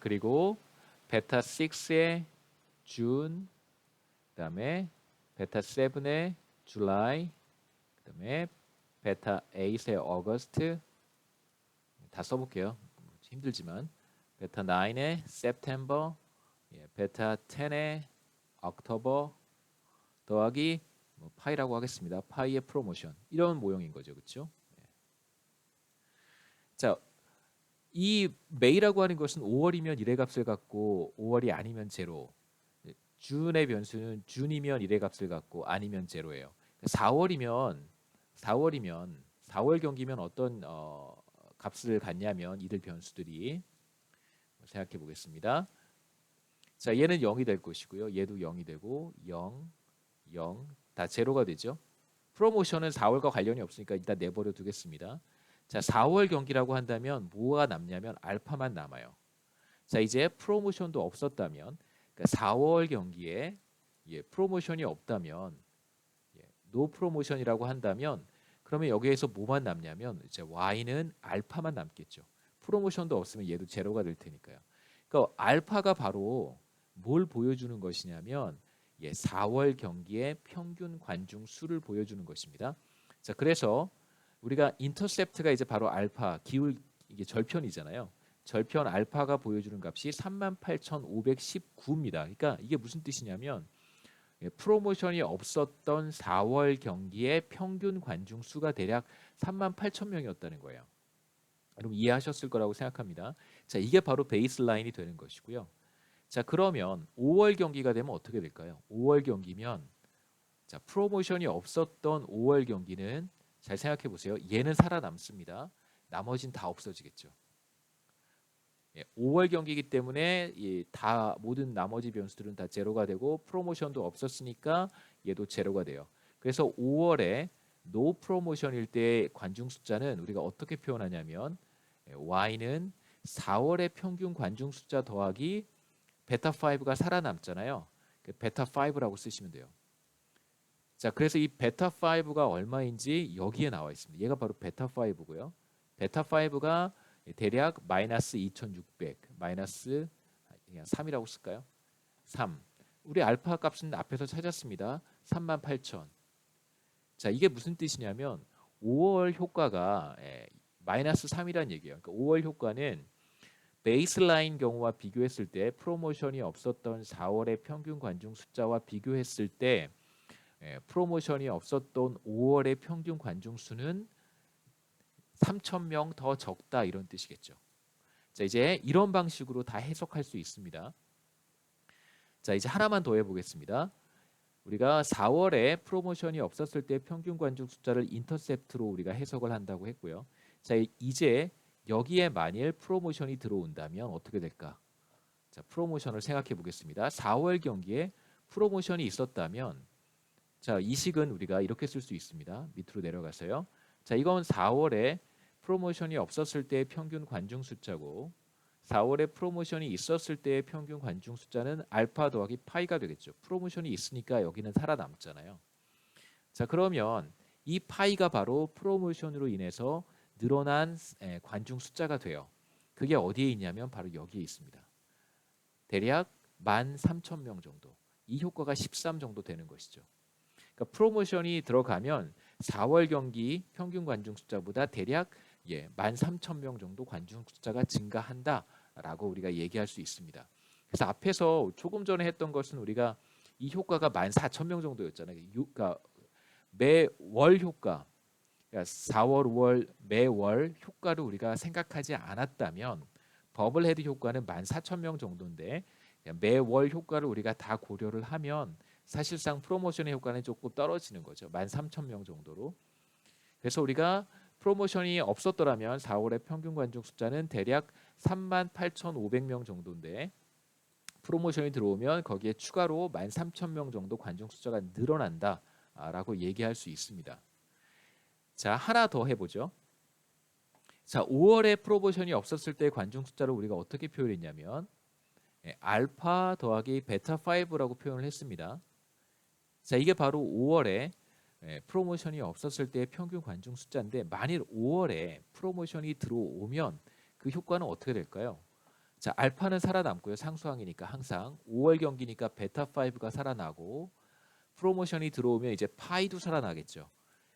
그리고 베타 6의 준, 그다음에 베타 7의 줄라이, 그다음에 베타 8의 어거스트 다 써볼게요. 힘들지만 베타 9의 September, 베타 10의 October 더하기 파이라고 하겠습니다. 파이의 프로모션 이런 모형인 거죠, 그렇죠? 자, 이 메이라고 하는 것은 5월이면 1의 값을 갖고 5월이 아니면 제로. 준의 변수는 준이면 1의 값을 갖고 아니면 제로예요. 4월 경기면 어떤 값을 갖냐면 이들 변수들이 생각해 보겠습니다. 자, 얘는 0이 될 것이고요. 얘도 0이 되고 0, 0 다 제로가 되죠. 프로모션은 4월과 관련이 없으니까 일단 내버려 두겠습니다. 자, 4월 경기라고 한다면 뭐가 남냐면 알파만 남아요. 자, 이제 프로모션도 없었다면 그러니까 4월 경기에 프로모션이 없다면 노 프로모션이라고 한다면 그러면 여기에서 뭐만 남냐면 이제 Y는 알파만 남겠죠. 프로모션도 없으면 얘도 제로가 될 테니까요. 그러니까 알파가 바로 뭘 보여주는 것이냐면 4월 경기의 평균 관중 수를 보여주는 것입니다. 자, 그래서 우리가 인터셉트가 이제 바로 알파 기울 이게 절편이잖아요. 절편 알파가 보여주는 값이 38,519입니다. 그러니까 이게 무슨 뜻이냐면 프로모션이 없었던 4월 경기의 평균 관중 수가 대략 38,000명이었다는 거예요. 여러분 이해하셨을 거라고 생각합니다. 자, 이게 바로 베이스라인이 되는 것이고요. 자, 그러면 5월 경기가 되면 어떻게 될까요? 5월 경기면 자, 프로모션이 없었던 5월 경기는 잘 생각해 보세요. 얘는 살아남습니다. 나머진 다 없어지겠죠. 5월 경기이기 때문에 다 모든 나머지 변수들은 다 제로가 되고 프로모션도 없었으니까 얘도 제로가 돼요. 그래서 5월에 노 프로모션일 때 관중 숫자는 우리가 어떻게 표현하냐면 Y는 4월의 평균 관중 숫자 더하기 베타 5가 살아남잖아요. 베타 5라고 쓰시면 돼요. 자, 그래서 이 베타 5가 얼마인지 여기에 나와 있습니다. 얘가 바로 베타 5고요. 베타 5가 대략 마이너스 2600, 마이너스 그냥 3이라고 쓸까요? 3. 우리 알파 값은 앞에서 찾았습니다. 38,000. 자, 이게 무슨 뜻이냐면 5월 효과가 마이너스 3이라는 얘기예요. 그러니까 5월 효과는 베이스라인 경우와 비교했을 때 프로모션이 없었던 4월의 평균 관중 숫자와 비교했을 때 프로모션이 없었던 5월의 평균 관중 수는 3,000명 더 적다 이런 뜻이겠죠. 자, 이제 이런 방식으로 다 해석할 수 있습니다. 자, 이제 하나만 더 해보겠습니다. 우리가 4월에 프로모션이 없었을 때 평균 관중 숫자를 인터셉트로 우리가 해석을 한다고 했고요. 자, 이제 여기에 만일 프로모션이 들어온다면 어떻게 될까? 자, 프로모션을 생각해 보겠습니다. 4월 경기에 프로모션이 있었다면 자, 이 식은 우리가 이렇게 쓸 수 있습니다. 밑으로 내려가서요. 자, 이건 4월에 프로모션이 없었을 때의 평균 관중 숫자고 4월에 프로모션이 있었을 때의 평균 관중 숫자는 알파 더하기 파이가 되겠죠. 프로모션이 있으니까 여기는 살아남잖아요. 자, 그러면 이 파이가 바로 프로모션으로 인해서 늘어난 관중 숫자가 돼요. 그게 어디에 있냐면 바로 여기에 있습니다. 대략 13,000명 정도. 이 효과가 13 정도 되는 것이죠. 그러니까 프로모션이 들어가면 4월 경기 평균 관중 숫자보다 대략 13,000명 정도 관중 숫자가 증가한다라고 우리가 얘기할 수 있습니다. 그래서 앞에서 조금 전에 했던 것은 우리가 이 효과가 14,000명 정도였잖아요. 그러니까 매월 효과, 그러니까 4월, 5월 매월 효과를 우리가 생각하지 않았다면 버블헤드 효과는 14,000명 정도인데 매월 효과를 우리가 다 고려를 하면 사실상 프로모션의 효과는 조금 떨어지는 거죠. 13,000명 정도로. 그래서 우리가 프로모션이 없었더라면 4월의 평균 관중 숫자는 대략 38,500명 정도인데 프로모션이 들어오면 거기에 추가로 13,000명 정도 관중 숫자가 늘어난다라고 얘기할 수 있습니다. 자, 하나 더 해보죠. 자, 5월에 프로모션이 없었을 때 관중 숫자를 우리가 어떻게 표현했냐면 알파 더하기 베타 5라고 표현을 했습니다. 자, 이게 바로 5월에 프로모션이 없었을 때의 평균 관중 숫자인데 만일 5월에 프로모션이 들어오면 그 효과는 어떻게 될까요? 자, 알파는 살아남고요. 상수항이니까 항상 5월 경기니까 베타 5가 살아나고 프로모션이 들어오면 이제 파이도 살아나겠죠.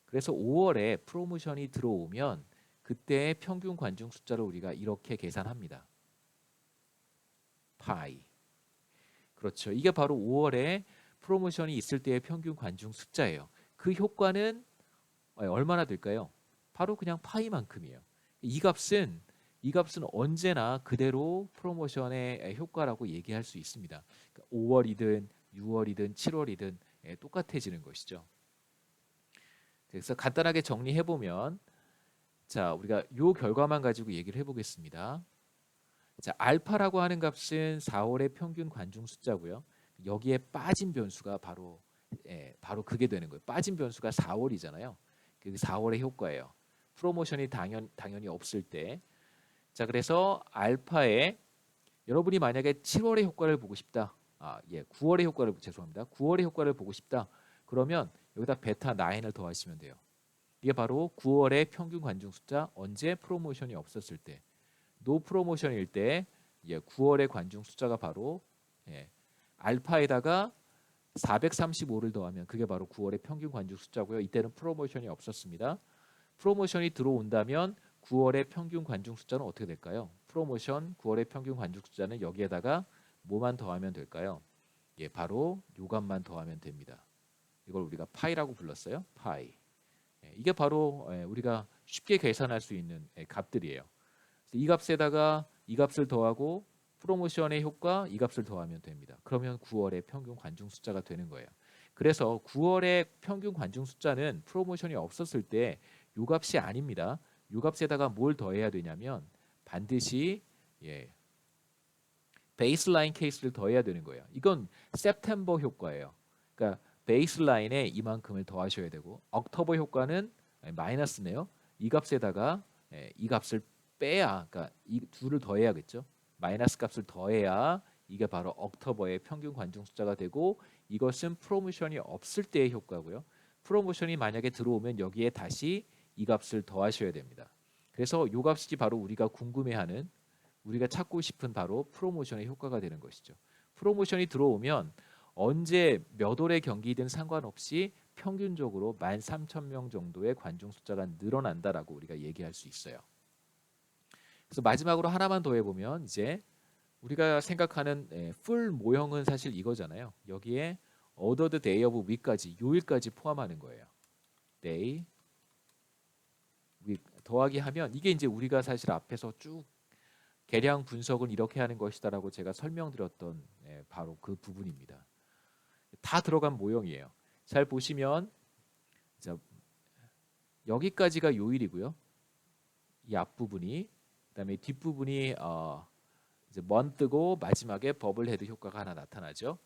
그래서 5월에 프로모션이 들어오면 그때의 평균 관중 숫자를 우리가 이렇게 계산합니다. 파이. 그렇죠. 이게 바로 5월에 프로모션이 있을 때의 평균 관중 숫자예요. 그 효과는 얼마나 될까요? 바로 그냥 파이만큼이에요. 이 값은 언제나 그대로 프로모션의 효과라고 얘기할 수 있습니다. 그러니까 5월이든 6월이든 7월이든 똑같아지는 것이죠. 그래서 간단하게 정리해 보면, 자, 우리가 요 결과만 가지고 얘기를 해보겠습니다. 자, 알파라고 하는 값은 4월의 평균 관중 숫자고요. 여기에 빠진 변수가 바로 그게 되는 거예요. 빠진 변수가 4월이잖아요. 그 4월의 효과예요. 프로모션이 당연히 없을 때. 자, 그래서 알파에 여러분이 만약에 7월의 효과를 보고 싶다. 9월의 효과를 죄송합니다. 9월의 효과를 보고 싶다. 그러면 여기다 베타 9을 더하시면 돼요. 이게 바로 9월의 평균 관중 숫자, 언제 프로모션이 없었을 때. 노 프로모션일 때 9월의 관중 숫자가 바로 알파에다가 435를 더하면 그게 바로 9월의 평균 관중 숫자고요. 이때는 프로모션이 없었습니다. 프로모션이 들어온다면 9월의 평균 관중 숫자는 어떻게 될까요? 프로모션 9월의 평균 관중 숫자는 여기에다가 뭐만 더하면 될까요? 바로 요 값만 더하면 됩니다. 이걸 우리가 파이라고 불렀어요. 파이. 이게 바로 우리가 쉽게 계산할 수 있는 값들이에요. 이 값에다가 이 값을 더하고 프로모션의 효과 이 값을 더하면 됩니다. 그러면 9월의 평균 관중 숫자가 되는 거예요. 그래서 9월의 평균 관중 숫자는 프로모션이 없었을 때 요 값이 아닙니다. 요 값에다가 뭘 더해야 되냐면 반드시 베이스라인 케이스를 더해야 되는 거예요. 이건 september 효과예요. 그러니까 베이스라인에 이만큼을 더하셔야 되고 옥토버 효과는 마이너스네요. 이 값에다가 이 값을 빼야, 그러니까 이 둘을 더해야겠죠. 마이너스 값을 더해야 이게 바로 옥토버의 평균 관중 숫자가 되고, 이것은 프로모션이 없을 때의 효과고요. 프로모션이 만약에 들어오면 여기에 다시 이 값을 더하셔야 됩니다. 그래서 이 값이 바로 우리가 궁금해하는, 우리가 찾고 싶은 바로 프로모션의 효과가 되는 것이죠. 프로모션이 들어오면 언제 몇 월의 경기든 상관없이 평균적으로 13,000명 정도의 관중 숫자가 늘어난다라고 우리가 얘기할 수 있어요. 그래서 마지막으로 하나만 더 해보면, 이제 우리가 생각하는 풀 모형은 사실 이거잖아요. 여기에 ordered day of week까지, 요일까지 포함하는 거예요. day, week 더하기 하면 이게 이제 우리가 사실 앞에서 쭉 계량 분석은 이렇게 하는 것이다라고 제가 설명드렸던 바로 그 부분입니다. 다 들어간 모형이에요. 잘 보시면, 자, 여기까지가 요일이고요. 이 앞부분이, 그다음에 뒷부분이 이제 month고 마지막에 버블헤드 효과가 하나 나타나죠.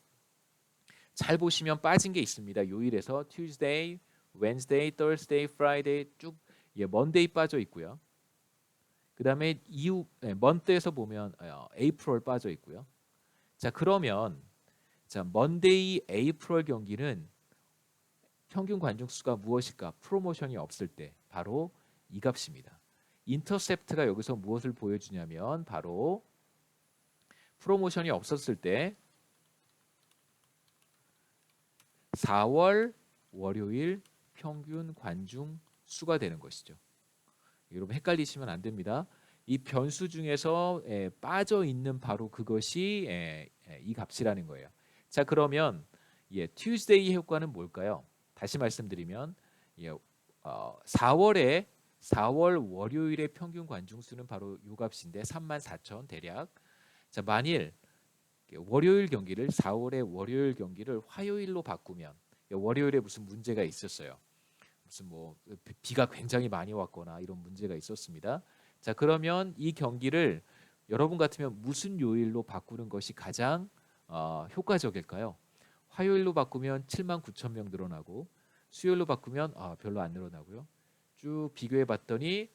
잘 보시면 빠진 게 있습니다. 요일에서 Tuesday, Wednesday, Thursday, Friday 쭉 Monday 빠져 있고요. 그다음에 이후 month에서 보면 April 빠져 있고요. 자, 그러면 자, Monday, April 경기는 평균 관중 수가 무엇일까? 프로모션이 없을 때 바로 이 값입니다. 인터셉트가 여기서 무엇을 보여주냐면 바로 프로모션이 없었을 때 4월 월요일 평균 관중 수가 되는 것이죠. 여러분 헷갈리시면 안 됩니다. 이 변수 중에서 빠져 있는 바로 그것이 이 값이라는 거예요. 자, 그러면 Tuesday 효과는 뭘까요? 다시 말씀드리면 4월 월요일의 평균 관중 수는 바로 이 값인데 34,000 대략. 자, 만일 월요일 경기를 4월의 월요일 경기를 화요일로 바꾸면, 월요일에 무슨 문제가 있었어요. 무슨 뭐 비가 굉장히 많이 왔거나 이런 문제가 있었습니다. 자, 그러면 이 경기를 여러분 같으면 무슨 요일로 바꾸는 것이 가장 효과적일까요? 화요일로 바꾸면 79,000명 늘어나고, 수요일로 바꾸면 별로 안 늘어나고요. 쭉 비교해 봤더니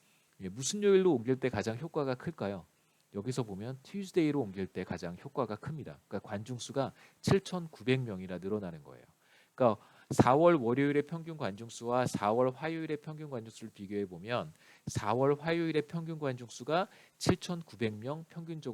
무슨 요일로 옮길 때 가장 효과가 클까요? 여기서 보면 Tuesday로 옮길 때 가장 효과가 큽니다. 그러니까 관중 수가 7,900명이나 늘어나는 거예요. 그러니까 4월 월요일의 평균 관중 수와 4월 화요일의 평균 관중 수를 비교해 보면 4월 화요일의 평균 관중 수가 7,900명 평균적으로